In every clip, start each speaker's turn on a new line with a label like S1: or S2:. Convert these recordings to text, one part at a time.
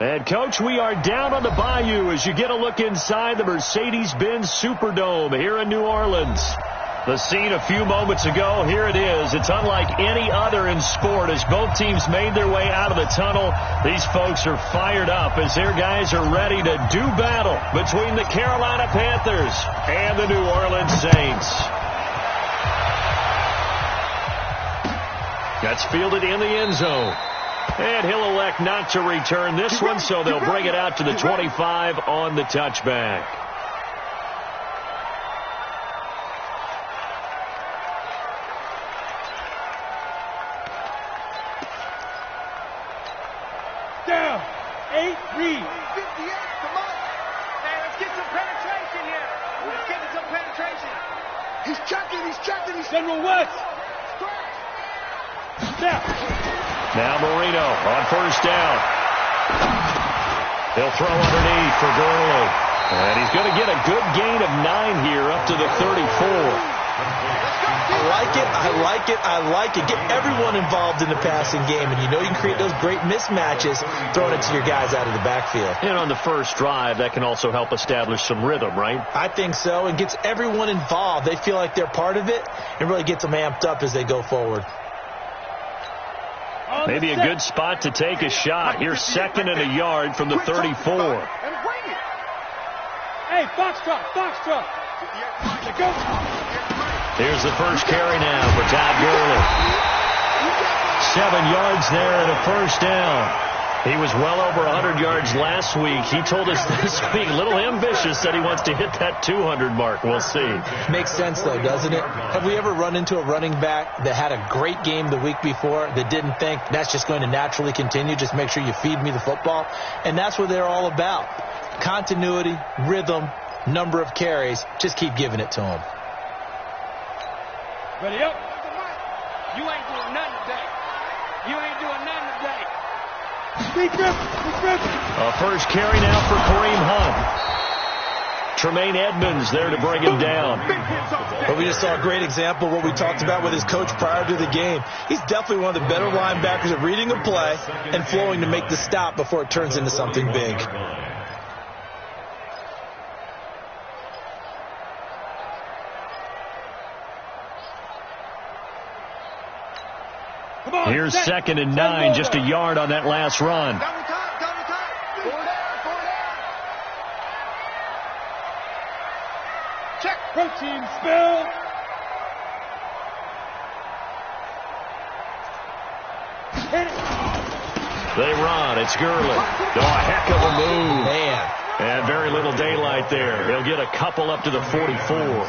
S1: And, Coach, we are down on the Bayou as you get a look inside the Mercedes-Benz Superdome here in New Orleans. The scene a few moments ago, here it is. It's unlike any other in sport as both teams made their way out of the tunnel. These folks are fired up as their guys are ready to do battle between the Carolina Panthers and the New Orleans Saints. That's fielded in the end zone. And he'll elect not to return this one, so they'll bring it out to the 25 on the touchback.
S2: Down. 8, read.
S3: 58, come on. Hey, let's get some penetration here. Let's get some penetration. He's checking.
S2: General West. Snap.
S1: Now Marino on first down. He'll throw underneath for Gurley. And he's going to get a good gain of 9 here up to the 34.
S4: I like it. Get everyone involved in the passing game. And you know you can create those great mismatches throwing it to your guys out of the backfield.
S1: And on the first drive, that can also help establish some rhythm, right?
S4: I think so. It gets everyone involved. They feel like they're part of it and really gets them amped up as they go forward.
S1: Maybe a good spot to take a shot. Here's 2nd and a yard from the 34.
S2: Hey, Foxtrot.
S1: Here's the first carry now for Todd Gurley. 7 yards there and a first down. He was well over 100 yards last week. He told us this week, a little ambitious, that he wants to hit that 200 mark. We'll see.
S4: Makes sense, though, doesn't it? Have we ever run into a running back that had a great game the week before that didn't think that's just going to naturally continue? Just make sure you feed me the football. And that's what they're all about. Continuity, rhythm, number of carries. Just keep giving it to them.
S2: Ready up.
S3: You ain't doing nothing today.
S2: Big grip.
S1: A first carry now for Kareem Hunt. Tremaine Edmonds there to bring him down.
S4: But we just saw a great example of what we talked about with his coach prior to the game. He's definitely one of the better linebackers at reading a play and flowing to make the stop before it turns into something big.
S1: Here's 2nd and 9, just a yard on that last run.
S3: Double time. Four down. Check.
S2: Protein spill. Hit it.
S1: They run. It's Gurley. Oh, a heck of a move.
S4: Man.
S1: And very little daylight there. He'll get a couple up to the 44.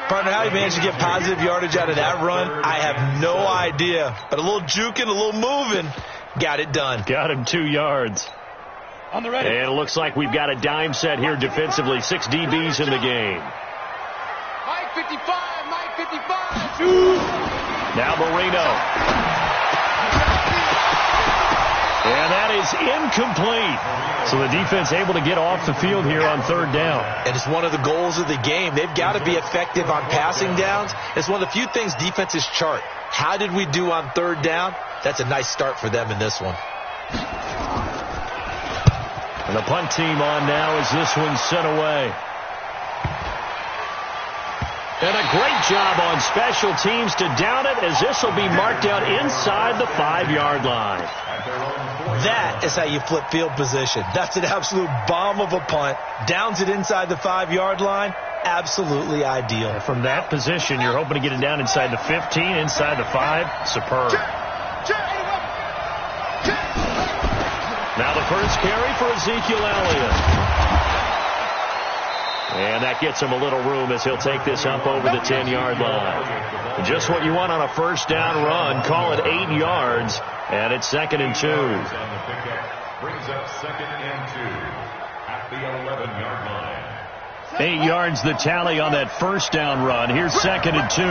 S4: Partner, how he managed to get positive yardage out of that run, I have no idea. But a little juking, a little moving, got it done.
S1: Got him 2 yards.
S2: On the ready.
S1: And it looks like we've got a dime set here defensively. 6 DBs in the game.
S3: Mike 55.
S1: Now Marino. And that is incomplete. So the defense able to get off the field here on 3rd down.
S4: And it's one of the goals of the game. They've got to be effective on passing downs. It's one of the few things defenses chart. How did we do on 3rd down? That's a nice start for them in this one.
S1: And the punt team on now as this one's sent away. And a great job on special teams to down it as this will be marked out inside the 5-yard line.
S4: That is how you flip field position. That's an absolute bomb of a punt. Downs it inside the 5-yard line. Absolutely ideal.
S1: From that position, you're hoping to get it down inside the 15, inside the 5. Superb. Now the first carry for Ezekiel Elliott. And that gets him a little room as he'll take this up over the 10-yard line. Just what you want on a first down run. Call it 8 yards. And it's 2nd and 2.
S5: Brings up 2nd and 2 at the 11-yard line.
S1: 8 yards the tally on that first down run. Here's 2nd and 2.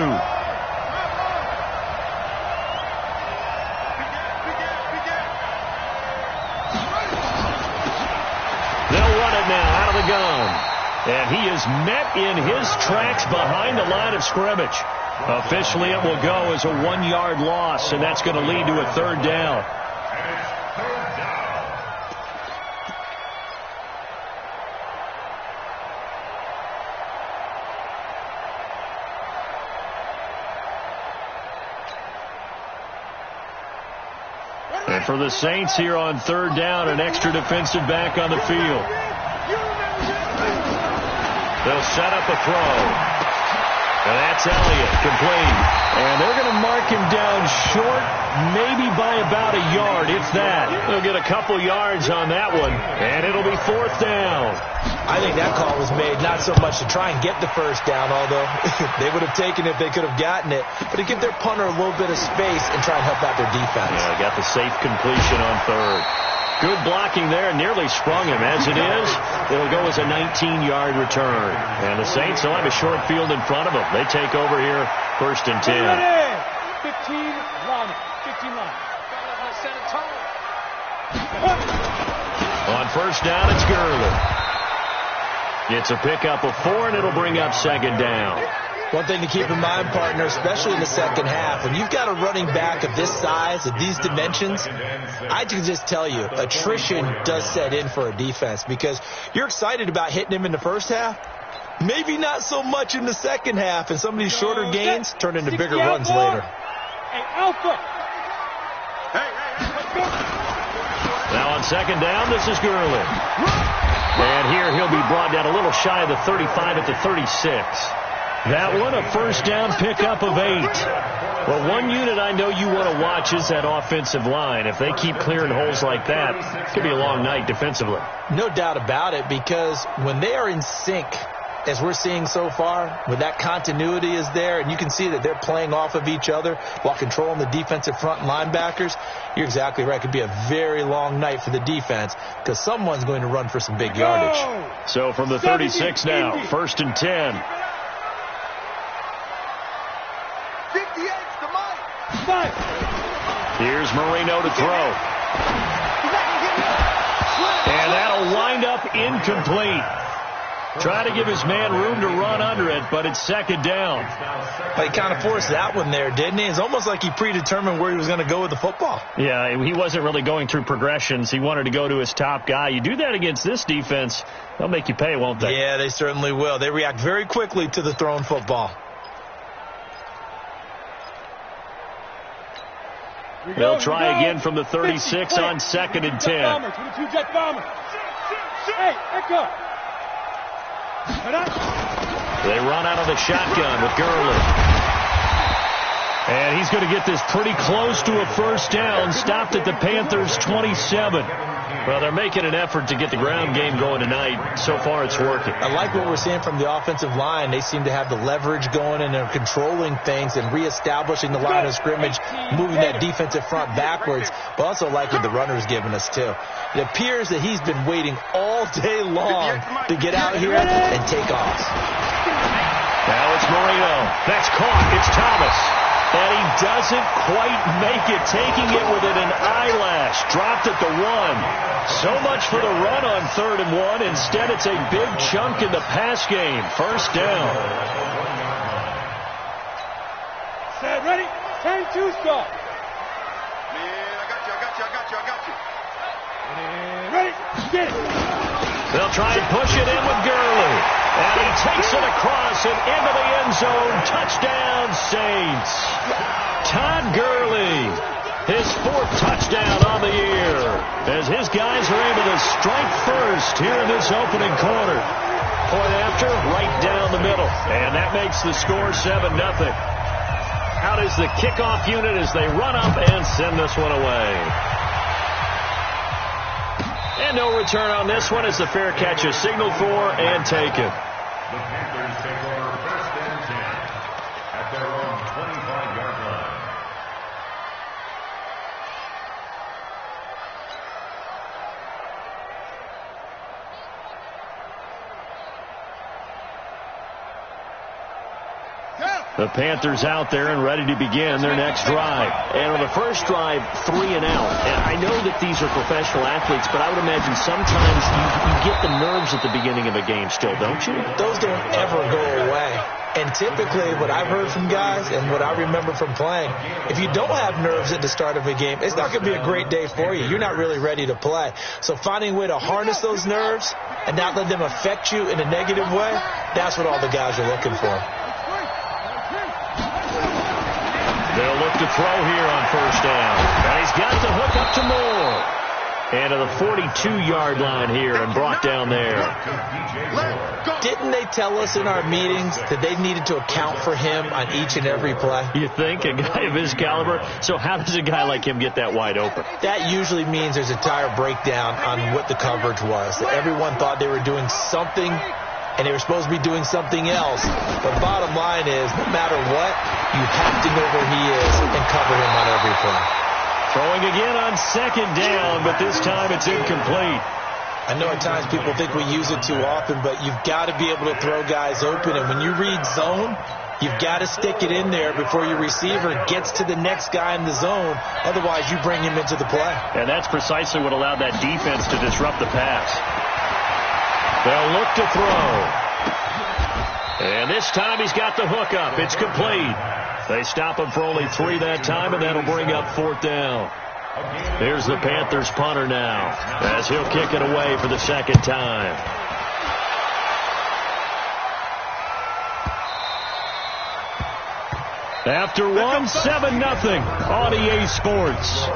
S1: They'll run it now out of the gun. And he is met in his tracks behind the line of scrimmage. Officially, it will go as a 1-yard loss, and that's going to lead to a 3rd down. And for the Saints here on third down, an extra defensive back on the field. They'll set up a throw. And that's Elliott, complete. And they're going to mark him down short, maybe by about a yard, if that. They'll get a couple yards on that one, and it'll be fourth down.
S4: I think that call was made not so much to try and get the first down, although they would have taken it if they could have gotten it, but to give their punter a little bit of space and try and help out their defense.
S1: Yeah, got the safe completion on third. Good blocking there, nearly sprung him. As it is, it'll go as a 19-yard return. And the Saints will have a short field in front of them. They take over here, first and 10.
S2: 15 line. 15 line.
S1: On first down, it's Gurley. It's a pickup of 4, and it'll bring up second down.
S4: One thing to keep in mind, partner, especially in the second half, when you've got a running back of this size, of these dimensions, I can just tell you, attrition does set in for a defense because you're excited about hitting him in the first half. Maybe not so much in the second half, and some of these shorter gains turn into bigger runs later.
S2: Hey, Alpha.
S1: Now on second down, this is Gurley. And here he'll be brought down a little shy of the 35 at the 36. That one, a first down pickup of 8. Well, one unit I know you want to watch is that offensive line. If they keep clearing holes like that, it could be a long night defensively.
S4: No doubt about it, because when they are in sync, as we're seeing so far, when that continuity is there, and you can see that they're playing off of each other while controlling the defensive front linebackers, you're exactly right. It could be a very long night for the defense because someone's going to run for some big yardage.
S1: So from the 36 now, first and 10.
S3: 58's the Mike.
S1: Here's Marino to throw. And that'll wind up incomplete. Try to give his man room to run under it, but it's second down.
S4: Well, he kind of forced that one there, didn't he? It's almost like he predetermined where he was going to go with the football.
S1: Yeah, he wasn't really going through progressions. He wanted to go to his top guy. You do that against this defense, they'll make you pay, won't they?
S4: Yeah, they certainly will. They react very quickly to the thrown football.
S1: They'll try again from the 36 on second and 10.
S2: 22 jet bomber. Hey, Echo.
S1: They run out of the shotgun with Gurley. And he's going to get this pretty close to a first down. Stopped at the Panthers' 27. Well, they're making an effort to get the ground game going tonight. So far, it's working.
S4: I like what we're seeing from the offensive line. They seem to have the leverage going, and they're controlling things and reestablishing the line of scrimmage, moving that defensive front backwards, but also like what the runner's giving us, too. It appears that he's been waiting all day long to get out here and take off.
S1: Now it's Marino. That's caught. It's Thomas. And he doesn't quite make it, taking it within an eyelash. Dropped at the 1. So much for the run on 3rd and 1. Instead, it's a big chunk in the pass game. First down.
S2: Set, ready? 10-2 start.
S3: Man, I got you.
S2: And ready? Get it.
S1: They'll try and push it in with Gurley. And he takes it across and into the end zone. Touchdown, Saints. Todd Gurley, his 4th touchdown on the year, as his guys are able to strike first here in this opening quarter. Point after, right down the middle. And that makes the score 7-0. Out is the kickoff unit as they run up and send this one away. And no return on this one as the fair catch is signaled for and taken.
S5: The Panthers take over first and 10 at their own 25-yard line.
S1: The Panthers out there and ready to begin their next drive. And on the first drive, 3 and out. And I know that these are professional athletes, but I would imagine sometimes you get the nerves at the beginning of a game still, don't you?
S4: Those don't ever go away. And typically what I've heard from guys and what I remember from playing, if you don't have nerves at the start of a game, it's not going to be a great day for you. You're not really ready to play. So finding a way to harness those nerves and not let them affect you in a negative way, that's what all the guys are looking for.
S1: They'll look to throw here on first down. And he's got the hook up to Moore. And to the 42-yard line here and brought down there.
S4: Didn't they tell us in our meetings that they needed to account for him on each and every play?
S1: You think? A guy of his caliber? So how does a guy like him get that wide open?
S4: That usually means there's a tire breakdown on what the coverage was. That everyone thought they were doing something, and they were supposed to be doing something else. But bottom line is, no matter what, you have to know where he is and cover him on every play.
S1: Throwing again on second down, but this time it's incomplete.
S4: I know at times people think we use it too often, but you've got to be able to throw guys open. And when you read zone, you've got to stick it in there before your receiver gets to the next guy in the zone. Otherwise, you bring him into the play.
S1: And that's precisely what allowed that defense to disrupt the pass. They'll look to throw. And this time he's got the hook up. It's complete. They stop him for only 3 that time, and that'll bring up 4th down. Here's the Panthers punter now, as he'll kick it away for the second time. After one, 7-0 on EA Sports.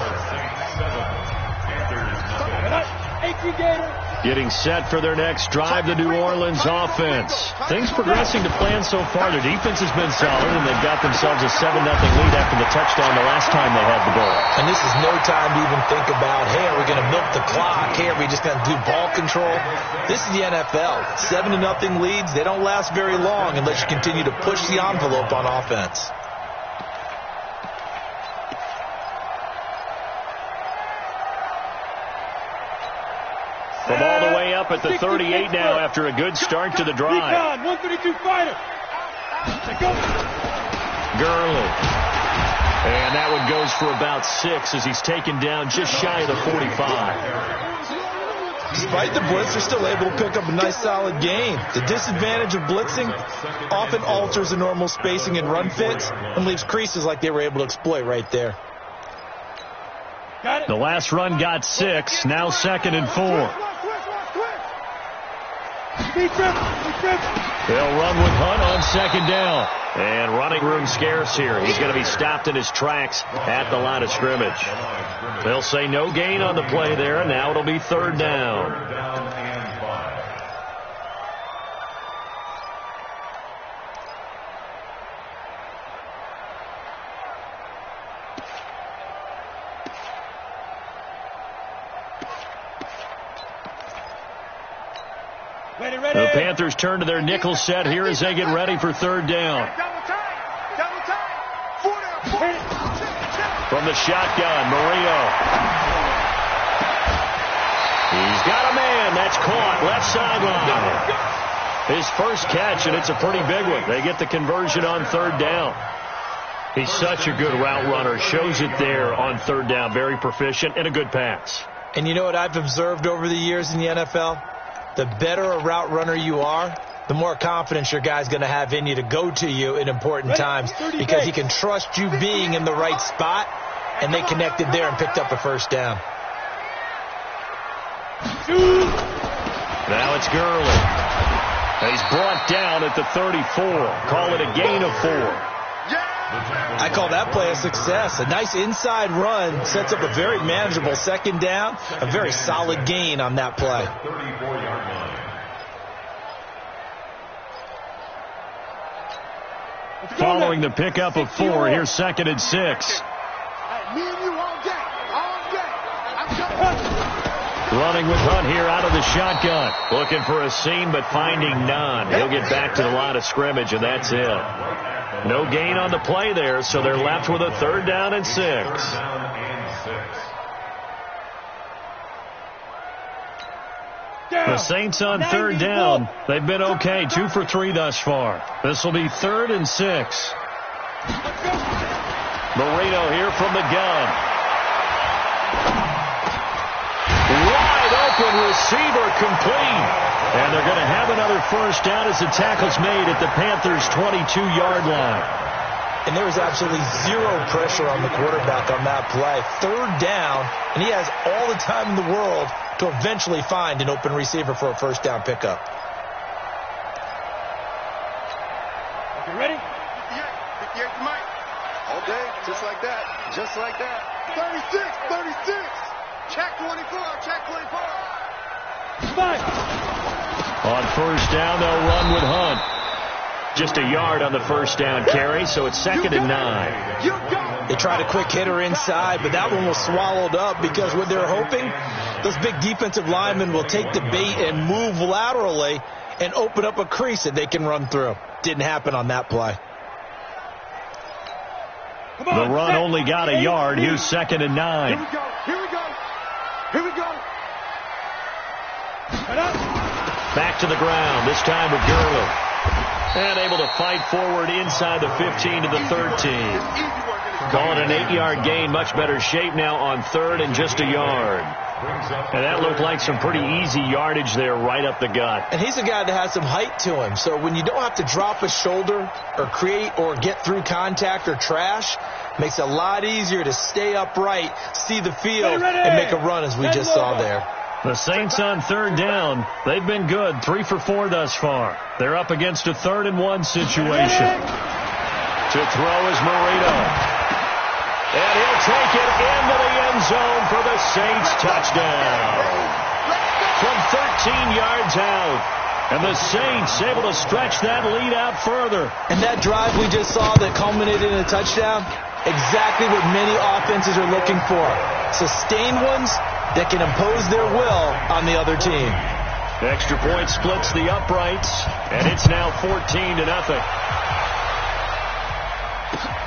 S1: Getting set for their next drive, the New Orleans offense. Things progressing to plan so far. Their defense has been solid, and they've got themselves a 7-0 lead after the touchdown the last time they had the ball.
S4: And this is no time to even think about, hey, are we going to milk the clock? Hey, are we just going to do ball control? This is the NFL. 7-0 leads, they don't last very long unless you continue to push the envelope on offense.
S1: From all the way up at the 38 now after a good start to the drive.
S2: 132 fighter.
S1: Gurley. And that one goes for about 6 as he's taken down just shy of the 45.
S4: Despite the blitz, they're still able to pick up a nice solid gain. The disadvantage of blitzing often alters the normal spacing and run fits and leaves creases like they were able to exploit right there.
S1: The last run got 6, now 2nd and 4. They'll run with Hunt on 2nd down. And running room scarce here. He's going to be stopped in his tracks at the line of scrimmage. They'll say no gain on the play there, and now it'll be 3rd down. The Panthers turn to their nickel set here as they get ready for 3rd down. From the shotgun, Murillo. He's got a man. That's caught. Left sideline. His first catch, and it's a pretty big one. They get the conversion on 3rd down. He's such a good route runner. Shows it there on 3rd down. Very proficient and a good pass.
S4: And you know what I've observed over the years in the NFL? The better a route runner you are, the more confidence your guy's going to have in you to go to you in important times because he can trust you being in the right spot, and they connected there and picked up a 1st down.
S1: Now it's Gurley. He's brought down at the 34. Call it a gain of 4.
S4: I call that play a success. A nice inside run sets up a very manageable 2nd down, a very solid gain on that play.
S1: Following the pickup of 4, here's 2nd and 6.
S3: Me and you all day.
S1: Running with Hunt here out of the shotgun. Looking for a seam, but finding none. He'll get back to the line of scrimmage, and that's it. No gain on the play there, so they're left with a 3rd down and 6. The Saints on 3rd down. They've been okay, 2 for 3 thus far. This will be 3rd and 6. Marino here from the gun. Wide open receiver complete. And they're going to have another 1st down as the tackle's made at the Panthers' 22-yard line.
S4: And there was absolutely zero pressure on the quarterback on that play. 3rd down, and he has all the time in the world to eventually find an open receiver for a 1st down pickup.
S2: You ready?
S3: 58 to Mike. All day, just like that. Just like that. 36, 36. Check 24, check 24.
S1: On first down, they'll run with Hunt. Just a yard on the first down carry, so it's 2nd and 9.
S4: They tried a quick hitter inside, but that one was swallowed up because what they're hoping, those big defensive linemen will take the bait and move laterally and open up a crease that they can run through. Didn't happen on that play.
S1: The run only got a yard. Here's 2nd and 9.
S3: Here we go. Here we go. Here we go.
S1: Back to the ground, this time with Gurley. And able to fight forward inside the 15 to the 13. Calling an 8-yard gain, much better shape now on 3rd and just a yard. And that looked like some pretty easy yardage there right up the gut.
S4: And he's a guy that has some height to him. So when you don't have to drop a shoulder or create or get through contact or trash, makes it a lot easier to stay upright, see the field, and make a run as we just saw there.
S1: The Saints on 3rd down. They've been good, 3 for 4 thus far. They're up against a 3rd and 1 situation. To throw is Marino. And he'll take it into the end zone for the Saints touchdown. From 13 yards out. And the Saints able to stretch that lead out further.
S4: And that drive we just saw that culminated in a touchdown, exactly what many offenses are looking for. Sustained ones that can impose their will on the other team.
S1: Extra point splits the uprights, and it's now 14-0.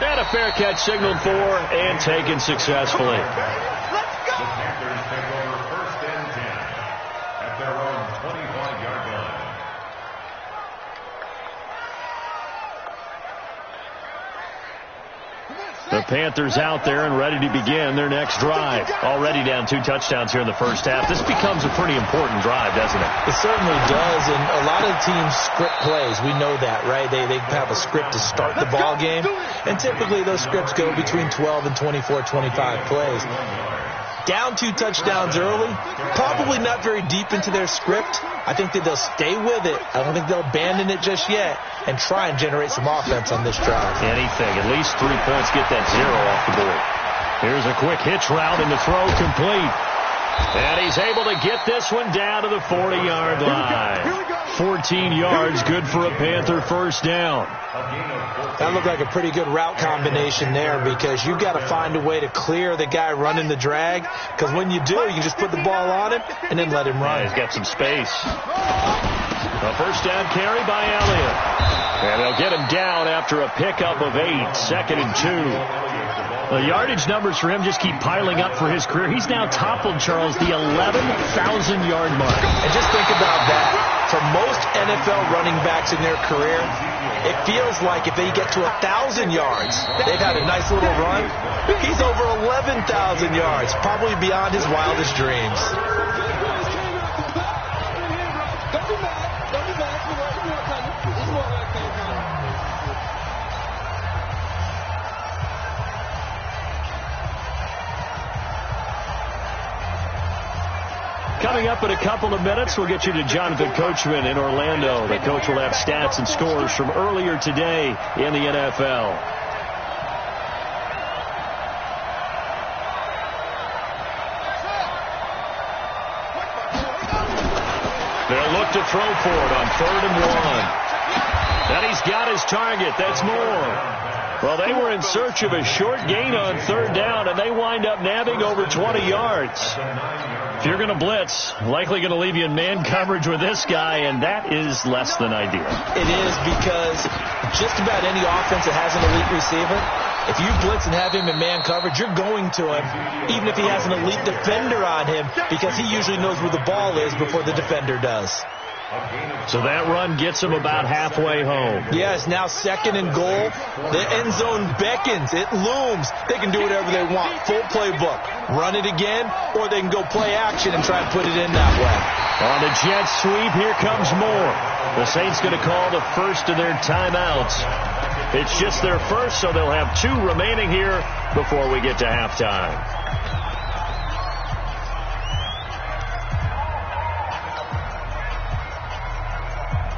S1: And a fair catch signaled for and taken successfully.
S5: The Panthers take over 1st and 10 at their own 25-yard line.
S1: The Panthers out there and ready to begin their next drive. Already down 2 touchdowns here in the first half. This becomes a pretty important drive, doesn't it?
S4: It certainly does, and a lot of teams script plays. We know that, right? They have a script to start the ball game, and typically those scripts go between 12 and 24, 25 plays. Down 2 touchdowns early, probably not very deep into their script. I think that they'll stay with it. I don't think they'll abandon it just yet and try and generate some offense on this drive.
S1: Anything. At least 3 points, get that 0 off the board. Here's a quick hitch route and the throw complete. And he's able to get this one down to the 40-yard line. 14 yards, good for a Panther first down.
S4: That looked like a pretty good route combination there because you've got to find a way to clear the guy running the drag, because when you do, you just put the ball on him and then let him run.
S1: Yeah, he's got some space. A first down carry by Elliott. And they'll get him down after a pickup of 8, 2nd and 2. The yardage numbers for him just keep piling up for his career. He's now toppled, Charles, the 11,000-yard mark.
S4: And just think about that. For most NFL running backs in their career, it feels like if they get to 1,000 yards, they've had a nice little run. He's over 11,000 yards, probably beyond his wildest dreams.
S1: Coming up in a couple of minutes, we'll get you to Jonathan Coachman in Orlando. The coach will have stats and scores from earlier today in the NFL. They'll look to throw for it on 3rd and 1. And he's got his target. That's more. Well, they were in search of a short gain on 3rd down, and they wind up nabbing over 20 yards. If you're going to blitz, likely going to leave you in man coverage with this guy, and that is less than ideal.
S4: It is, because just about any offense that has an elite receiver, if you blitz and have him in man coverage, you're going to him, even if he has an elite defender on him, because he usually knows where the ball is before the defender does.
S1: So that run gets him about halfway home.
S4: Yes, now 2nd and goal. The end zone beckons. It looms. They can do whatever they want. Full playbook. Run it again, or they can go play action and try and put it in that way.
S1: On the jet sweep, here comes more. The Saints going to call the first of their timeouts. It's just their first, so they'll have 2 remaining here before we get to halftime.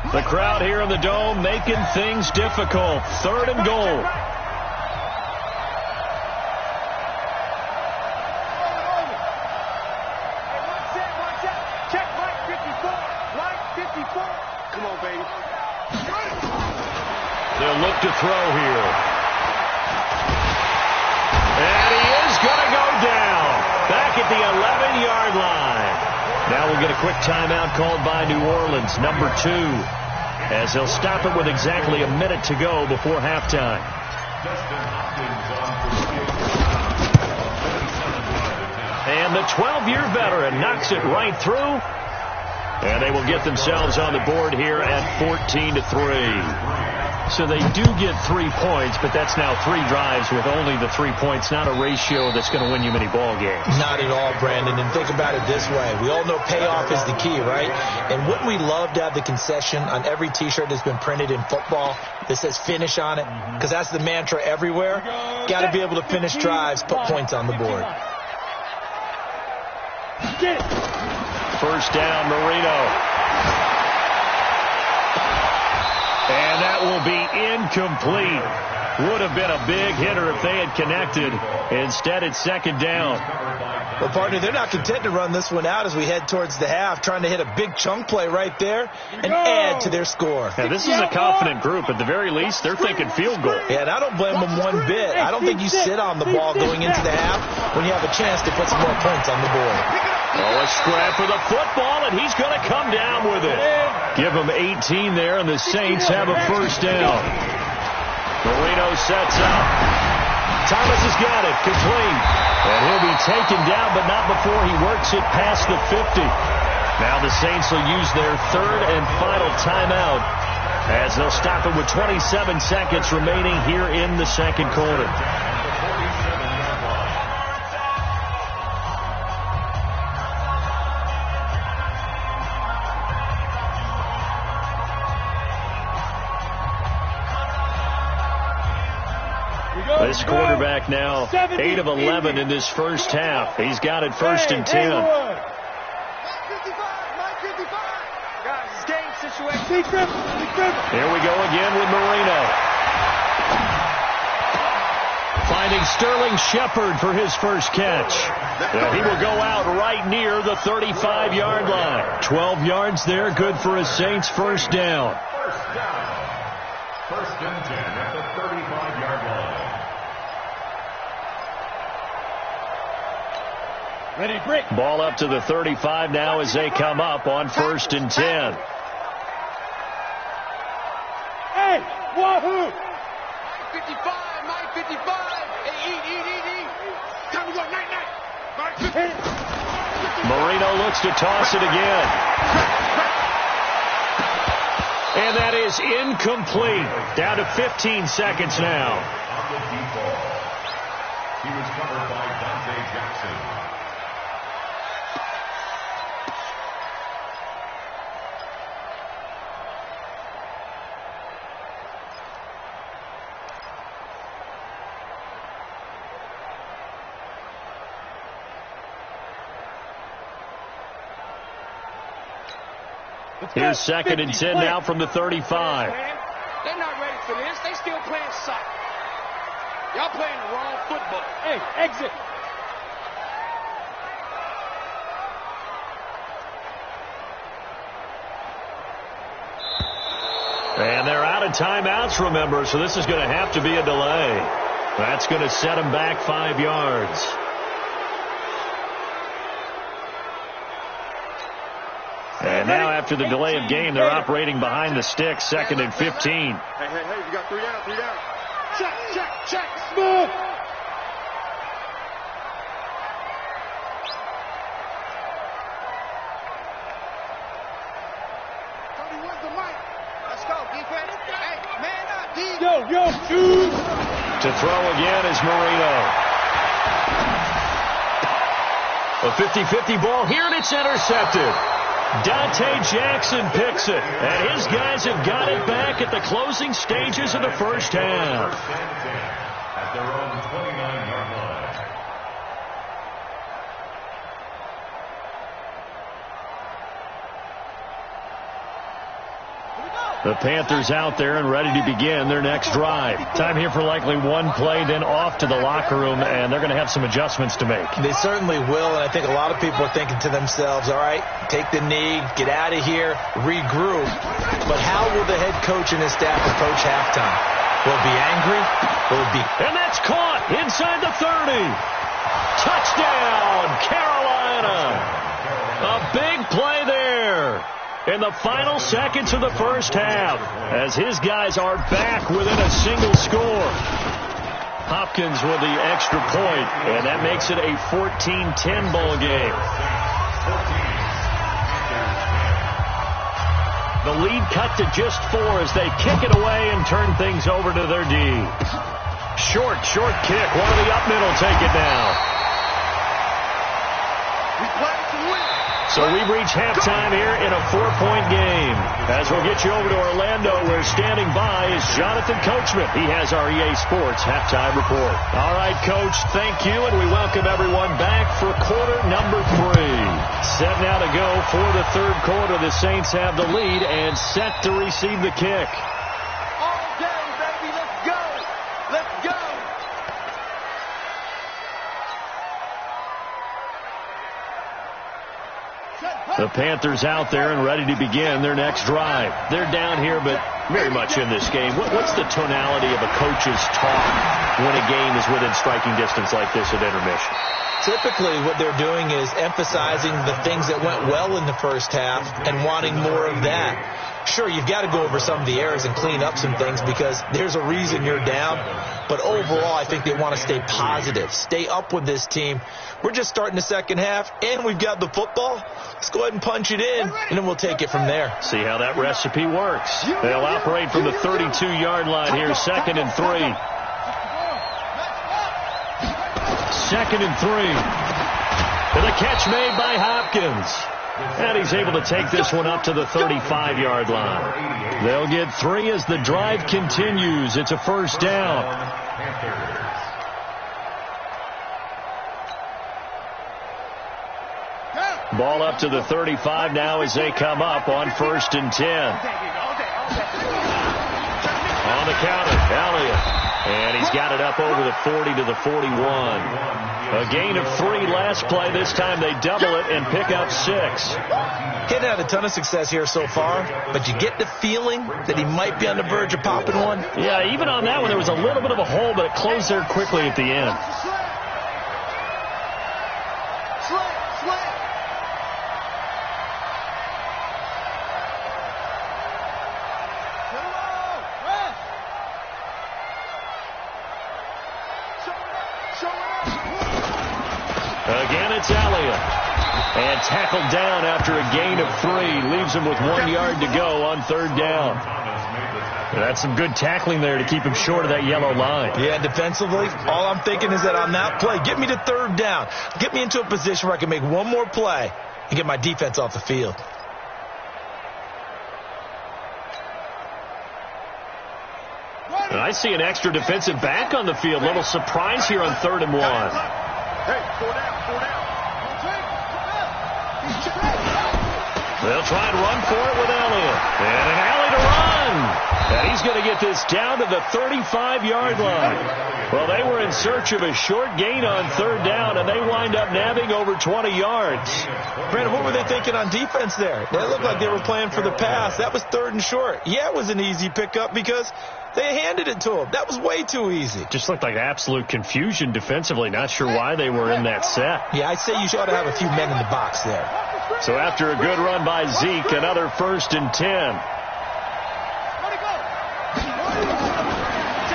S1: The crowd here in the Dome making things difficult. 3rd and goal. And he is going to go down back at the 11-yard line. Now we'll get a quick timeout called by New Orleans, number 2, as they'll stop it with exactly a minute to go before halftime. And the 12-year veteran knocks it right through. And they will get themselves on the board here at 14-3. So they do get 3 points, but that's now 3 drives with only the 3 points, not a ratio that's going to win you many ball games.
S4: Not at all, Brandon. And think about it this way. We all know payoff is the key, right? And wouldn't we love to have the concession on every T-shirt that's been printed in football that says finish on it? Because that's the mantra everywhere. Got to be able to finish drives, put points on the board.
S1: First down, Marino. And that will be incomplete. Would have been a big hitter if they had connected. Instead, it's second down.
S4: Well, partner, they're not content to run this one out as we head towards the half, trying to hit a big chunk play right there and add to their score.
S1: Now, this is a confident group. At the very least, they're thinking field goal.
S4: Yeah, and I don't blame them one bit. I don't think you sit on the ball going into the half when you have a chance to put some more points on the board.
S1: Oh, a scrap for the football, and he's going to come down with it. Give him 18 there, and the Saints have a first down. Marino sets up. Thomas has got it, complete. And he'll be taken down, but not before he works it past the 50. Now the Saints will use their third and final timeout as they'll stop it with 27 seconds remaining here in the second quarter. This quarterback now 8 of 11 in this first half. He's got it first and 10.
S3: Here
S1: we go again with Marino. Finding Sterling Shepard for his first catch. He will go out right near the 35-yard line. 12 yards there, good for a Saints first down.
S5: First and 10 at the 35-yard line.
S2: Ready, break.
S1: Ball up to the 35 now as they come up on first and 10.
S2: Hey, wahoo!
S3: 55, Mike 55. Hey, eat. Time to go, night. Mike 50.
S1: Marino looks to toss it again. And that is incomplete. Down to 15 seconds now.
S5: On the deep ball. He was covered by Dante Jackson.
S1: Here's second and 10 now from the 35.
S3: They're not ready for this. They still playing soccer. Y'all playing the wrong football.
S2: Hey, exit.
S1: And they're out of timeouts, remember, so this is going to have to be a delay. That's going to set them back 5 yards. And now after the delay of game, they're operating behind the sticks, second and 15.
S3: Hey, you got 3 down. Check, smooth. Tony, where's the mic? Let's go, defense. Hey, man up, D.
S2: Yo, shoot.
S1: To throw again is Marino. A 50-50 ball here, and it's intercepted. Dante Jackson picks it, and his guys have got it back at the closing stages of the first half.
S5: At their own 29-yard line.
S1: The Panthers out there and ready to begin their next drive. Time here for likely one play, then off to the locker room, and they're going to have some adjustments to make.
S4: They certainly will, and I think a lot of people are thinking to themselves, all right, take the knee, get out of here, regroup. But how will the head coach and his staff approach halftime? Will it be angry? Will it be...
S1: And that's caught inside the 30. Touchdown, Carolina. A big play there in the final seconds of the first half as his guys are back within a single score. Hopkins with the extra point, and that makes it a 14-10 ball game. The lead cut to just 4 as they kick it away and turn things over to their D. Short kick. One of the up middle take it now. So we've reached halftime here in a 4-point game. As we'll get you over to Orlando, where standing by is Jonathan Coachman. He has our EA Sports halftime report. All right, Coach, thank you, and we welcome everyone back for quarter number 3. Set now to go for the third quarter. The Saints have the lead and set to receive the kick.
S3: All day, baby, let's go. Let's go.
S1: The Panthers out there and ready to begin their next drive. They're down here, but very much in this game. What's the tonality of a coach's talk when a game is within striking distance like this at intermission?
S4: Typically, what they're doing is emphasizing the things that went well in the first half and wanting more of that. Sure, you've got to go over some of the errors and clean up some things because there's a reason you're down. But overall, I think they want to stay positive, stay up with this team. We're just starting the second half, and we've got the football. Let's go ahead and punch it in, and then we'll take it from there.
S1: See how that recipe works. They'll operate from the 32-yard line here, 2nd and 3. 2nd and 3. And the catch made by Hopkins. And he's able to take this one up to the 35-yard line. They'll get 3 as the drive continues. It's a first down. Ball up to the 35 now as they come up on 1st and 10. On the counter, Elliott. And he's got it up over the 40 to the 41. A gain of 3 last play. This time they double it and pick up 6.
S4: Hadn't had a ton of success here so far, but you get the feeling that he might be on the verge of popping one.
S1: Yeah, even on that one, there was a little bit of a hole, but it closed there quickly at the end. Again, it's Elliott. And tackled down after a gain of 3. Leaves him with 1 yard to go on 3rd down. That's some good tackling there to keep him short of that yellow line.
S4: Yeah, defensively, all I'm thinking is that on that play, get me to 3rd down. Get me into a position where I can make one more play and get my defense off the field.
S1: And I see an extra defensive back on the field. Little surprise here on 3rd and 1.
S3: Hey, 4 down.
S1: They'll try and run for it with Elliott. And an alley to run. And he's going to get this down to the 35-yard line. Well, they were in search of a short gain on 3rd down, and they wind up nabbing over 20 yards.
S4: Brandon, what were they thinking on defense there? They looked like they were playing for the pass. That was 3rd and short. Yeah, it was an easy pickup because they handed it to him. That was way too easy.
S1: Just looked like absolute confusion defensively. Not sure why they were in that set.
S4: Yeah, I'd say you should have a few men in the box there.
S1: So after a good run by Zeke, another 1st and 10.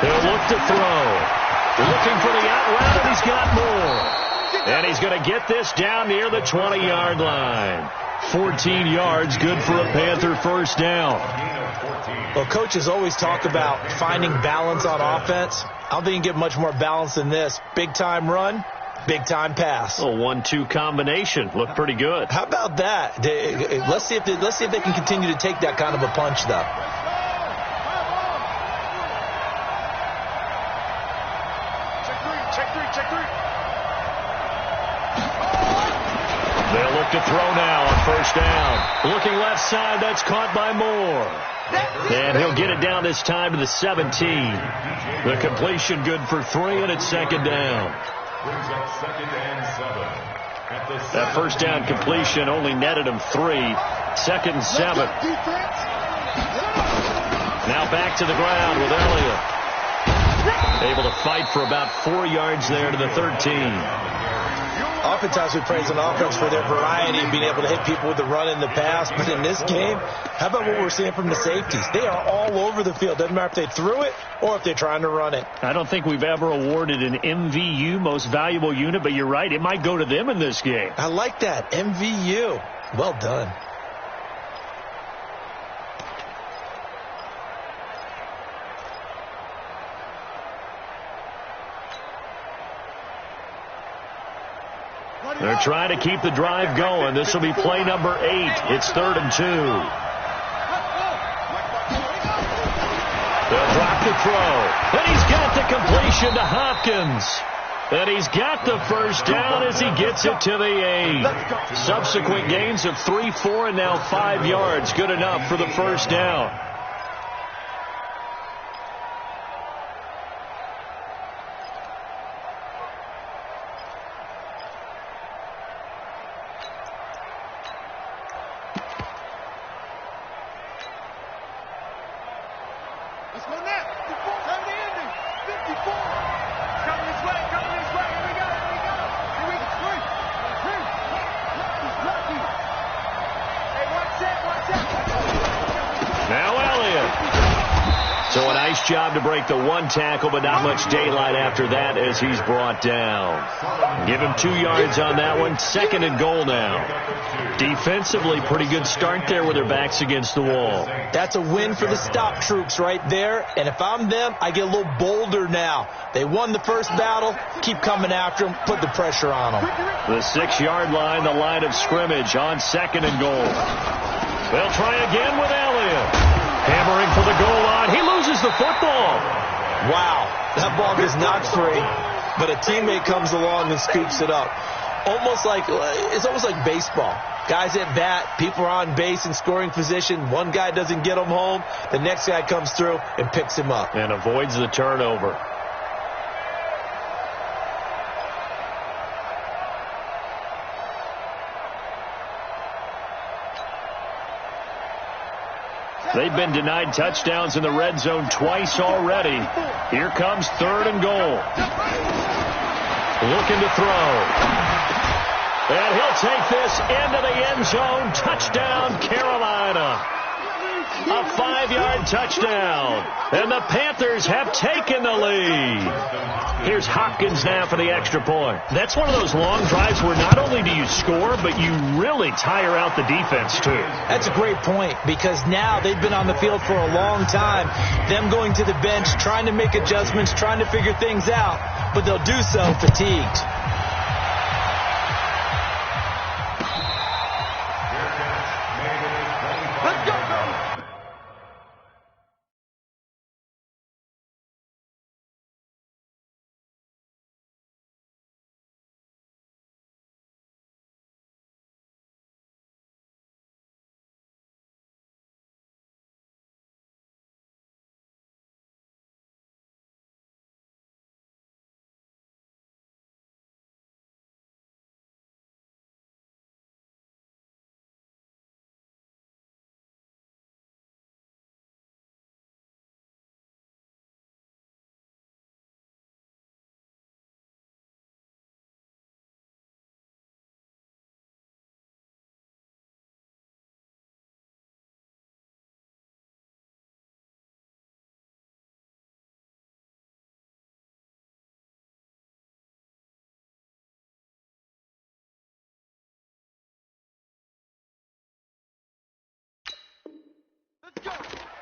S1: He'll look to throw. Looking for the out route, and he's got more. And he's going to get this down near the 20-yard line. 14 yards, good for a Panther first down.
S4: Well, coaches always talk about finding balance on offense. I don't think you can get much more balance than this. Big-time run, big-time pass.
S1: A 1-2 combination. Looked pretty good.
S4: How about that? Let's see if they can continue to take that kind of a punch, though.
S3: Check three.
S1: They'll look to throw now on 1st down. Looking left side, that's caught by Moore. And he'll get it down this time to the 17. The completion good for 3, and it's 2nd down. That 1st down completion only netted him 3. 2nd and 7. Now back to the ground with Elliott. Able to fight for about 4 yards there to the 13.
S4: Oftentimes we praise an offense for their variety of being able to hit people with the run and the pass. But in this game, how about what we're seeing from the safeties? They are all over the field. Doesn't matter if they threw it or if they're trying to run it.
S1: I don't think we've ever awarded an MVU, most valuable unit, but you're right. It might go to them in this game.
S4: I like that. MVU. Well done.
S1: They're trying to keep the drive going. This will be play number 8. It's 3rd and 2. They'll drop the throw. And he's got the completion to Hopkins. And he's got the first down as he gets it to the 8. Subsequent gains of 3, 4, and now 5 yards. Good enough for the first down.
S3: Let's go now. 54. Time to end it. 54. Coming this way. Coming this way. Here we go. Here we go. Here we go. Three. He's lucky. Hey, watch that. Watch that.
S1: Now Elliott. So a nice job to break the 1 tackle, but not much daylight after that as he's brought down. Give him 2 yards on that one. 2nd and goal now. Defensively, pretty good start there with their backs against the wall.
S4: That's a win for the stop troops right there. And if I'm them, I get a little bolder now. They won the first battle. Keep coming after them. Put the pressure on them.
S1: The 6-yard line, the line of scrimmage on 2nd and goal. They'll try again with Elliott. Hammering for the goal line. He loses the football.
S4: Wow. That ball gets knocked free, but a teammate comes along and scoops it up. It's almost like baseball. Guys at bat, people are on base in scoring position. One guy doesn't get him home. The next guy comes through and picks him up.
S1: And avoids the turnover. They've been denied touchdowns in the red zone twice already. Here comes 3rd and goal. Looking to throw. And he'll take this into the end zone. Touchdown, Carolina. A 5-yard touchdown. And the Panthers have taken the lead. Here's Hopkins now for the extra point. That's one of those long drives where not only do you score, but you really tire out the defense, too.
S4: That's a great point, because now they've been on the field for a long time. Them going to the bench, trying to make adjustments, trying to figure things out, but they'll do so fatigued.
S3: Let's go.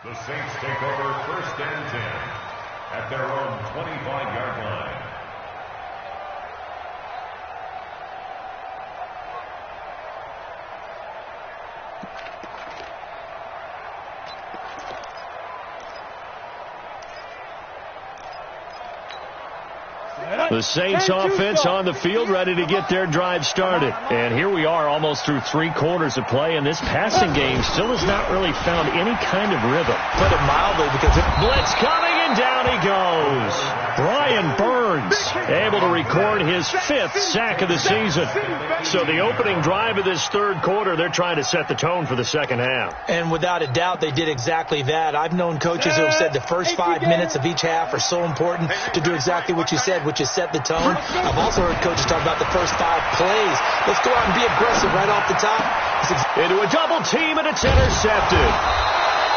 S5: The Saints take over 1st and 10 at their own 25-yard line.
S1: The Saints offense on the field, ready to get their drive started. And here we are almost through 3 quarters of play, and this passing game still has not really found any kind of rhythm.
S4: Put it mildly, because
S1: blitz coming, and down he goes. Brian Burns. able to record his 5th sack of the season. So the opening drive of this third quarter, they're trying to set the tone for the second half.
S4: And without a doubt, they did exactly that. I've known coaches who have said the first 5 minutes of each half are so important to do exactly what you said, which is set the tone. I've also heard coaches talk about the first 5 plays. Let's go out and be aggressive right off the top.
S1: Into a double team, and it's intercepted.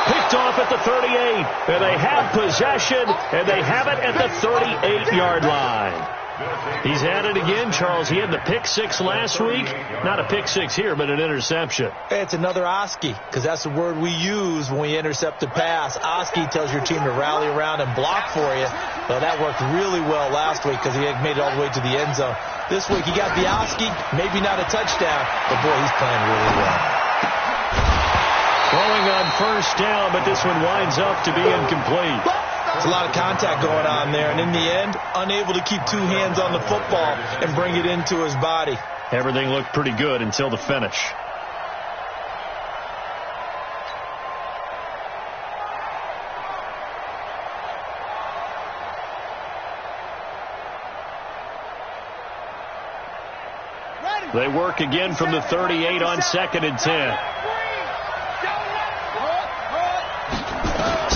S1: Picked off at the 38, and they have possession, and they have it at the 38-yard line. He's at it again, Charles. He had the pick 6 last week. Not a pick 6 here, but an interception.
S4: Hey, it's another Oski, because that's the word we use when we intercept a pass. Oski tells your team to rally around and block for you. Well, that worked really well last week because he had made it all the way to the end zone. This week, he got the Oski, maybe not a touchdown, but boy, he's playing really well.
S1: Throwing on first down, but this one winds up to be incomplete.
S4: There's a lot of contact going on there, and in the end, unable to keep 2 hands on the football and bring it into his body.
S1: Everything looked pretty good until the finish. They work again from the 38 on 2nd and 10.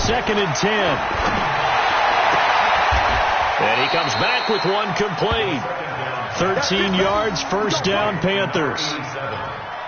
S1: 2nd and 10. And he comes back with one complete. 13 yards, first down, Panthers.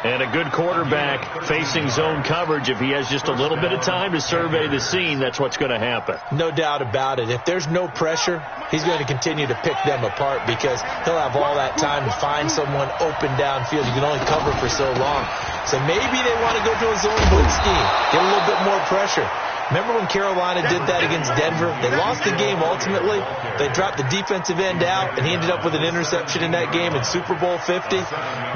S1: And a good quarterback facing zone coverage. If he has just a little bit of time to survey the scene, that's what's going to happen.
S4: No doubt about it. If there's no pressure, he's going to continue to pick them apart because he'll have all that time to find someone open downfield. You can only cover for so long. So maybe they want to go to a zone blitz scheme, get a little bit more pressure. Remember when Carolina did that against Denver? They lost the game ultimately. They dropped the defensive end out, and he ended up with an interception in that game in Super Bowl 50.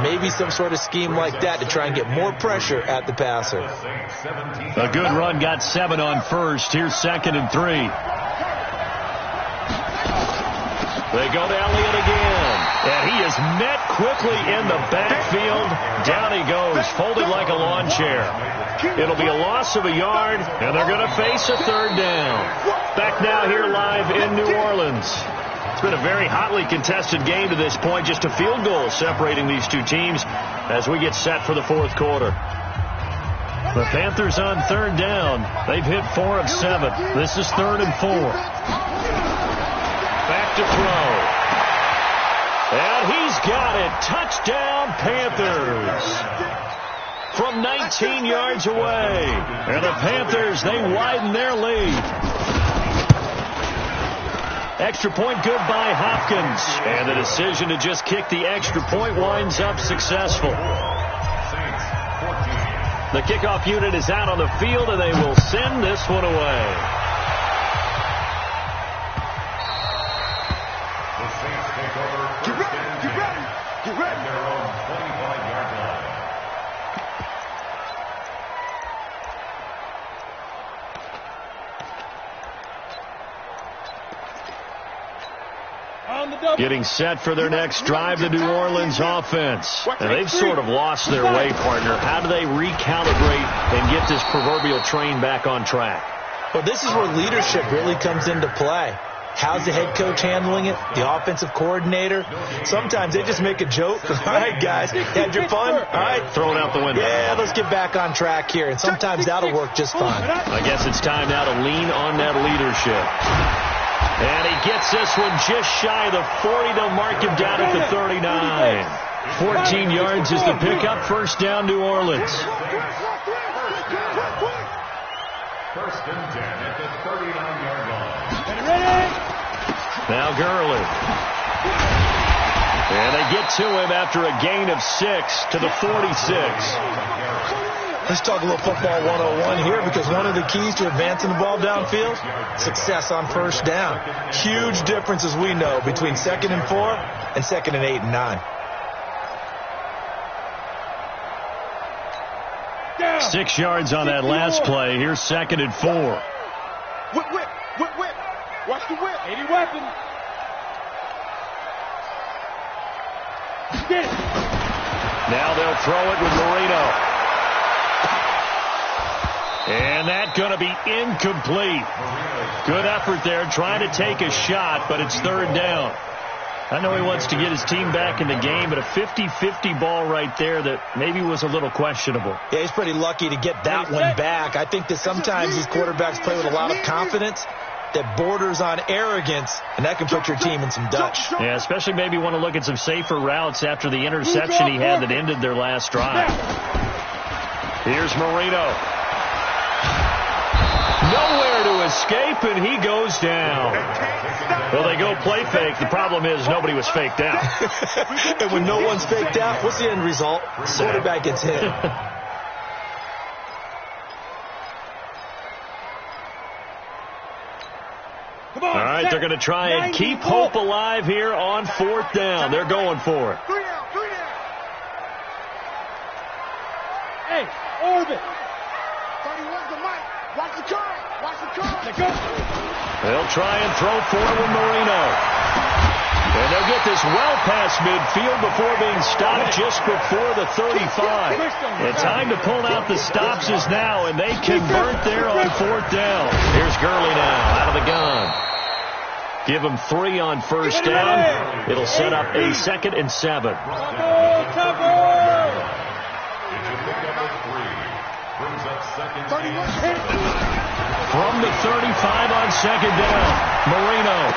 S4: Maybe some sort of scheme like that to try and get more pressure at the passer.
S1: A good run, got 7 on first. Here's 2nd and 3. They go to Elliott again, and he is met quickly in the backfield. Down he goes, folded like a lawn chair. It'll be a loss of a yard, and they're going to face a 3rd down. Back now here live in New Orleans. It's been a very hotly contested game to this point, just a field goal separating these two teams as we get set for the 4th quarter. The Panthers on 3rd down. They've hit 4 of 7. This is 3rd and 4. Back to throw. And he's got it. Touchdown, Panthers. From 19 yards away. And the Panthers, they widen their lead. Extra point good by Hopkins. And the decision to just kick the extra point winds up successful. The kickoff unit is out on the field, and they will send this one away.
S5: The Saints take over first and 10 at their own 25-yard line.
S1: Getting set for their next drive, the New Orleans offense. And they've sort of lost their way, partner. How do they recalibrate and get this proverbial train back on track?
S4: Well, this is where leadership really comes into play. How's the head coach handling it? The offensive coordinator? Sometimes they just make a joke. All right, guys, had your fun? All right.
S1: Throw it out the window.
S4: Yeah, let's get back on track here. And sometimes that'll work just fine.
S1: I guess it's time now to lean on that leadership. And he gets this one just shy of the 40. They'll mark him down at the 39. 14 yards is the pickup. First down, New Orleans.
S5: First and 10 at the 39-yard line.
S1: Now Gurley. And they get to him after a gain of 6 to the 46.
S4: Let's talk a little football 101 here, because one of the keys to advancing the ball downfield, success on first down. Huge difference, as we know, between 2nd and 4 and 2nd and 8 and 9.
S1: 6 yards on that last play. Here's 2nd and 4.
S3: Whip. Watch the whip.
S2: 80 weapon. Get it.
S1: Now they'll throw it with Marino. And that's going to be incomplete. Good effort there trying to take a shot, but it's 3rd down. I know he wants to get his team back in the game, but a 50-50 ball right there that maybe was a little questionable.
S4: Yeah, he's pretty lucky to get that one back. I think that sometimes these quarterbacks play with a lot of confidence that borders on arrogance, and that can put your team in some Dutch.
S1: Yeah, especially maybe want to look at some safer routes after the interception he had that ended their last drive. Here's Marino. Nowhere to escape, and he goes down. Well, they go play fake. The problem is nobody was faked out.
S4: And when no one's faked out, what's the end result? Quarterback gets hit.
S1: All right, they're going to try and keep hope alive here on 4th down. They're going for it.
S3: 3 out, 3 out.
S2: Hey, orbit.
S3: 31's the mic. Watch the car. Watch the car.
S2: Let go.
S1: They'll try and throw forward Marino. And they'll get this well past midfield before being stopped just before the 35. The time to pull out the stops is now, and they convert there on 4th down. Here's Gurley now out of the gun. Give him 3 on 1st down. It'll set up a 2nd and 7. From the 35 on 2nd down, Marino.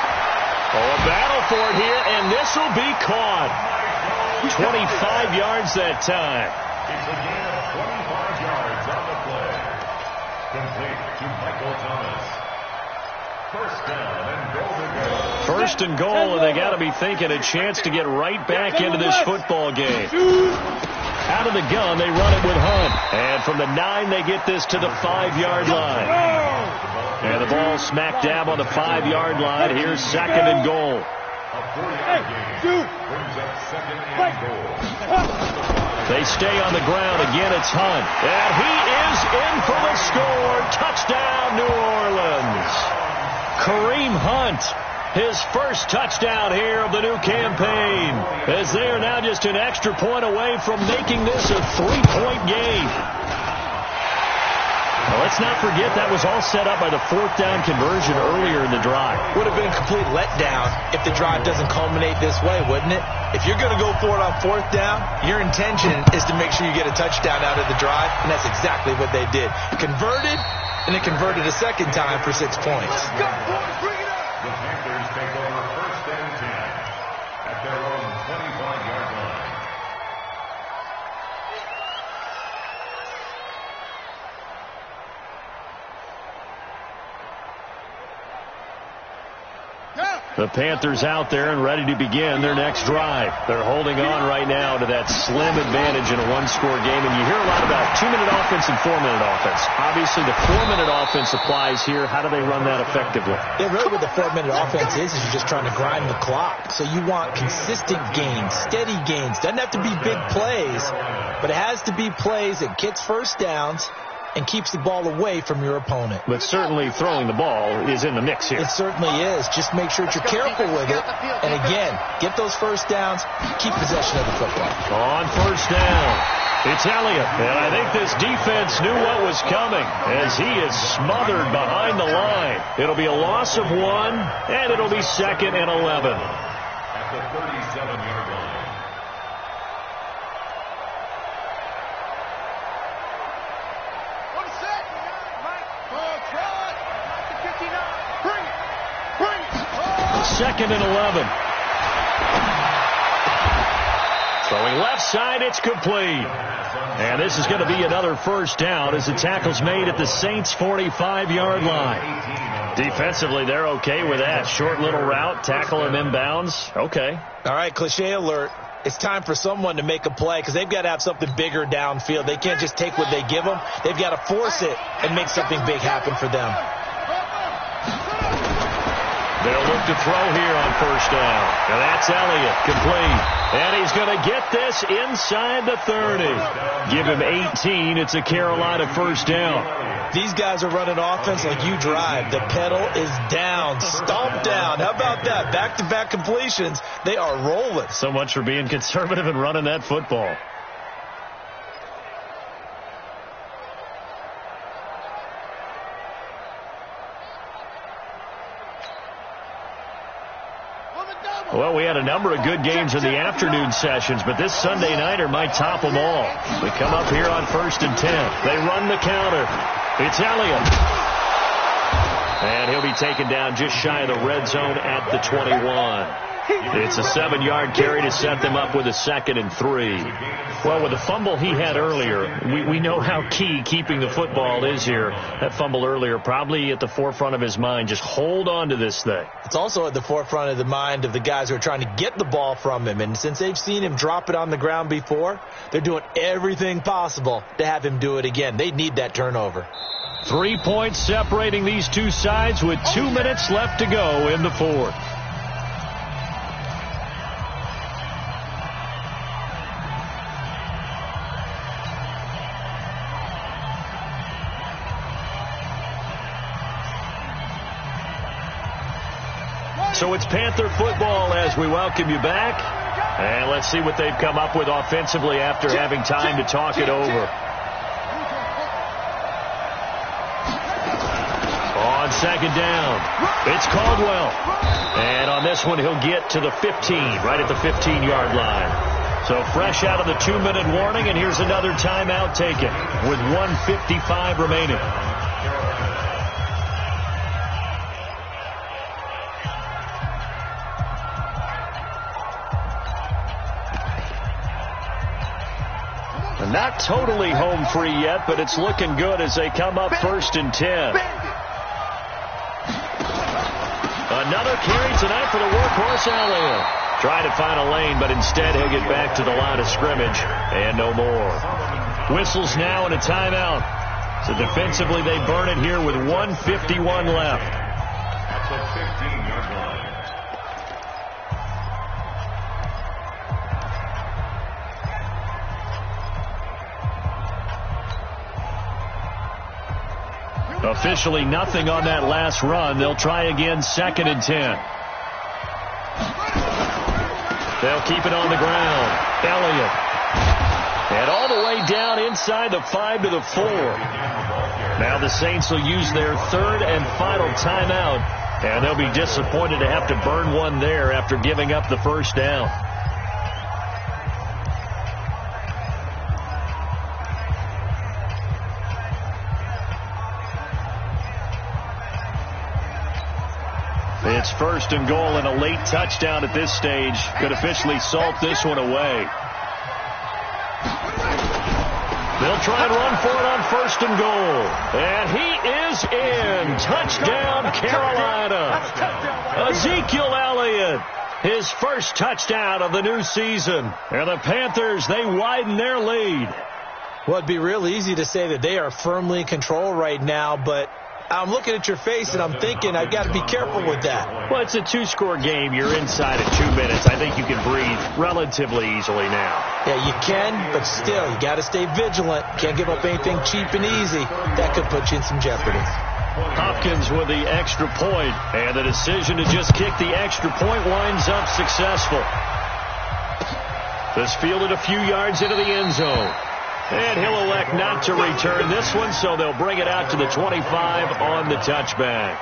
S1: Oh, a battle for it here, and this will be caught. 25 yards that time.
S5: It's a gain of 25 yards on the play. Complete to Michael Thomas. 1st down and goal to go.
S1: 1st and goal, and they got to be thinking a chance to get right back into this football game. Out of the gun, they run it with Hunt. And from the 9, they get this to the 5-yard line. And the ball smack dab on the 5-yard line. Here's 2nd and goal.
S5: A 40-yard gain brings up 2nd and goal.
S1: They stay on the ground. Again, it's Hunt. And he is in for the score. Touchdown, New Orleans. Kareem Hunt. His first touchdown here of the new campaign, as they are now just an extra point away from making this a 3-point game. Well, let's not forget that was all set up by the 4th down conversion earlier in the drive.
S4: Would have been a complete letdown if the drive doesn't culminate this way, wouldn't it? If you're going to go for it on 4th down, your intention is to make sure you get a touchdown out of the drive, and that's exactly what they did. Converted, and it converted a 2nd time for 6 points.
S3: Let's go, boys. Bring it up.
S5: The Panthers take over 1st and 10 at their own 25-yard line.
S1: The Panthers out there and ready to begin their next drive. They're holding on right now to that slim advantage in a 1-score game. And you hear a lot about 2-minute offense and 4-minute offense. Obviously, the 4-minute offense applies here. How do they run that effectively?
S4: Yeah, really what the 4-minute offense is you're just trying to grind the clock. So you want consistent gains, steady gains. Doesn't have to be big plays, but it has to be plays that gets 1st downs and keeps the ball away from your opponent.
S1: But certainly throwing the ball is in the mix here.
S4: It certainly is. Just make sure that you're careful with it. And again, get those 1st downs, keep possession of the football.
S1: On 1st down, it's Elliott. And I think this defense knew what was coming as he is smothered behind the line. It'll be a loss of 1, and it'll be 2nd and 11.
S5: At the 37-yard line.
S1: Second and 11. Throwing left side, it's complete. And this is going to be another 1st down as the tackle's made at the Saints' 45-yard line. Defensively, they're okay with that. Short little route, tackle him inbounds. Okay.
S4: All right, cliche alert. It's time for someone to make a play because they've got to have something bigger downfield. They can't just take what they give them. They've got to force it and make something big happen for them.
S1: They'll look to throw here on 1st down. And that's Elliott, complete. And he's going to get this inside the 30. Give him 18. It's a Carolina 1st down.
S4: These guys are running offense like you drive. The pedal is down, stomp down. How about that? Back-to-back completions. They are rolling.
S1: So much for being conservative and running that football.
S3: On the double.
S1: Well, we had a number of good games in the afternoon sessions, but this Sunday nighter might top them all. We come up here on 1st and 10. They run the counter. It's Elliott. And he'll be taken down just shy of the red zone at the 21. It's a 7-yard carry to set them up with a 2nd and 3. Well, with the fumble he had earlier, we know how key keeping the football is here. That fumble earlier probably at the forefront of his mind. Just hold on to this thing.
S4: It's also at the forefront of the mind of the guys who are trying to get the ball from him. And since they've seen him drop it on the ground before, they're doing everything possible to have him do it again. They need that turnover.
S1: 3 points separating these two sides with 2 minutes left to go in the fourth. So it's Panther football as we welcome you back. And let's see what they've come up with offensively after having time to talk it over. On 2nd down, it's Caldwell. And on this one, he'll get to the 15, right at the 15-yard line. So fresh out of the 2-minute warning, and here's another timeout taken with 1:55 remaining. Not totally home free yet, but it's looking good as they come up 1st and 10. Another carry tonight for the workhorse Elliott. Trying to find a lane, but instead he'll get back to the line of scrimmage and no more. Whistles now and a timeout. So defensively they burn it here with 1:51 left.
S5: At the 15-yard line.
S1: Officially nothing on that last run. They'll try again 2nd and 10. They'll keep it on the ground. Elliott. And all the way down inside the 5 to the 4. Now the Saints will use their 3rd and final timeout. And they'll be disappointed to have to burn one there after giving up the first down. It's 1st and goal, and a late touchdown at this stage could officially salt this one away. They'll try and run for it on 1st and goal. And he is in. Touchdown, Carolina. Ezekiel Elliott, his first touchdown of the new season. And the Panthers, they widen their lead.
S4: Well, it'd be real easy to say that they are firmly in control right now, but I'm looking at your face and I'm thinking I've got to be careful with that.
S1: Well, it's a 2-score game. You're inside at 2 minutes. I think you can breathe relatively easily now.
S4: Yeah, you can, but still, you got to stay vigilant. Can't give up anything cheap and easy. That could put you in some jeopardy.
S1: Hopkins with the extra point, and the decision to just kick the extra point winds up successful. This fielded a few yards into the end zone. And he'll elect not to return this one, so they'll bring it out to the 25 on the touchback.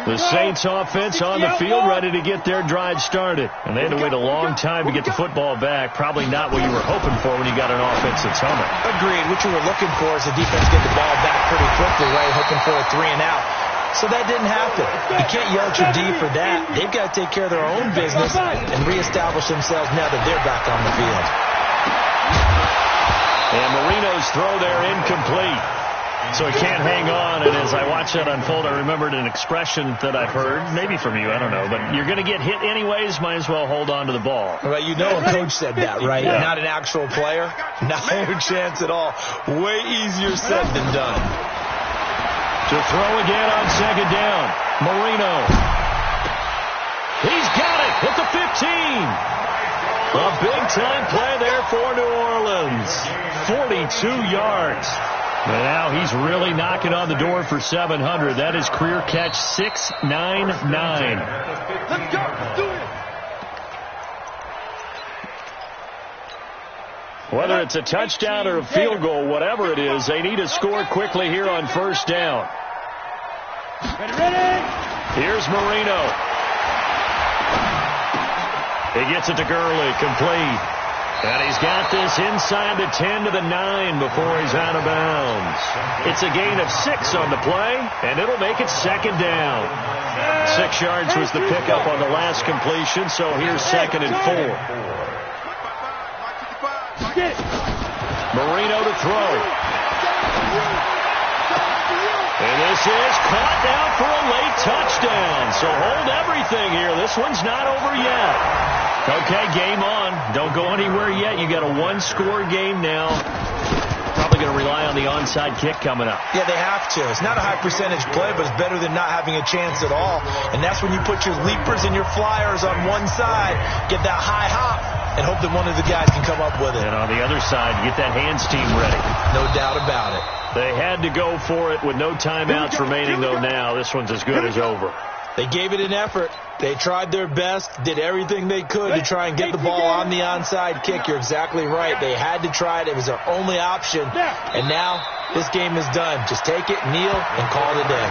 S1: The Saints offense on the field ready to get their drive started. And they had to wait a long time to get the football back. Probably not what you were hoping for when you got an offense that's humming.
S4: Agreed. What you were looking for is the defense get the ball back pretty quickly, right? Hoping for a 3 and out. So that didn't happen. You can't yell at your D for that. They've got to take care of their own business and reestablish themselves now that they're back on the field.
S1: And Marino's throw there incomplete. So he can't hang on. And as I watch that unfold, I remembered an expression that I've heard, maybe from you, I don't know, but you're going to get hit anyways, might as well hold on to the ball.
S4: Well, you know a coach said that, right?
S1: Yeah.
S4: Not an actual player. No chance at all. Way easier said than done.
S1: To throw again on 2nd down. Marino. He's got it at the 15. A big-time play there for New Orleans. 42 yards. And now he's really knocking on the door for 700. That is career catch 699.
S3: Let's go. Do it.
S1: Whether it's a touchdown or a field goal, whatever it is, they need to score quickly here on 1st down.
S2: Ready.
S1: Here's Marino. He gets it to Gurley, complete. And he's got this inside the 10 to the 9 before he's out of bounds. It's a gain of 6 on the play, and it'll make it second down. 6 yards was the pickup on the last completion, so here's 2nd and 4. Marino to throw. And this is caught down for a late touchdown. So hold everything here. This one's not over yet. Okay, game on. Don't go anywhere yet. You got a one-score game now. Probably going to rely on the onside kick coming up.
S4: Yeah, they have to. It's not a high percentage play, but it's better than not having a chance at all. And that's when you put your leapers and your flyers on one side, get that high hop, and hope that one of the guys can come up with it.
S1: And on the other side, get that hands team ready.
S4: No doubt about it.
S1: They had to go for it with no timeouts remaining, though, now. This one's as good as over.
S4: They gave it an effort. They tried their best, did everything they could to try and get the ball on the onside kick. You're exactly right. They had to try it. It was their only option. And now this game is done. Just take it, kneel, and call it a day.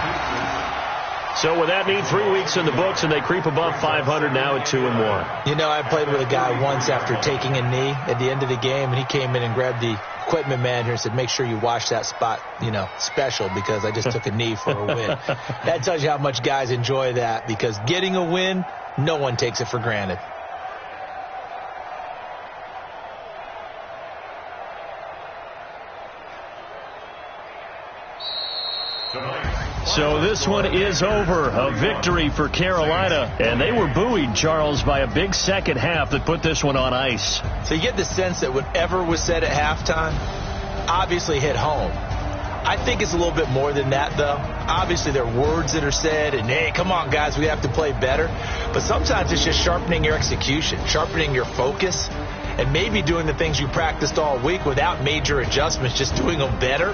S1: So with that, need 3 weeks in the books, and they creep above 500 now at 2-1.
S4: You know, I played with a guy once after taking a knee at the end of the game, and he came in and grabbed the equipment manager and said, make sure you wash that spot, special, because I just took a knee for a win. That tells you how much guys enjoy that, because getting a win, no one takes it for granted.
S1: So this one is over. A victory for Carolina. And they were buoyed, Charles, by a big second half that put this one on ice.
S4: So you get the sense that whatever was said at halftime obviously hit home. I think it's a little bit more than that, though. Obviously, there are words that are said, and, hey, come on, guys, we have to play better. But sometimes it's just sharpening your execution, sharpening your focus, and maybe doing the things you practiced all week without major adjustments, just doing them better.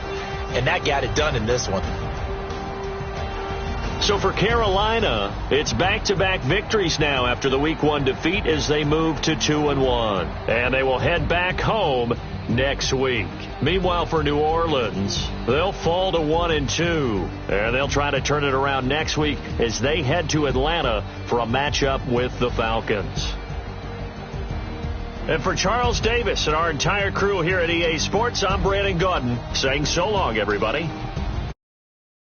S4: And that got it done in this one.
S1: So for Carolina, it's back-to-back victories now after the Week 1 defeat as they move to 2-1. And they will head back home next week. Meanwhile, for New Orleans, they'll fall to 1-2. And they'll try to turn it around next week as they head to Atlanta for a matchup with the Falcons. And for Charles Davis and our entire crew here at EA Sports, I'm Brandon Gaudin saying so long, everybody.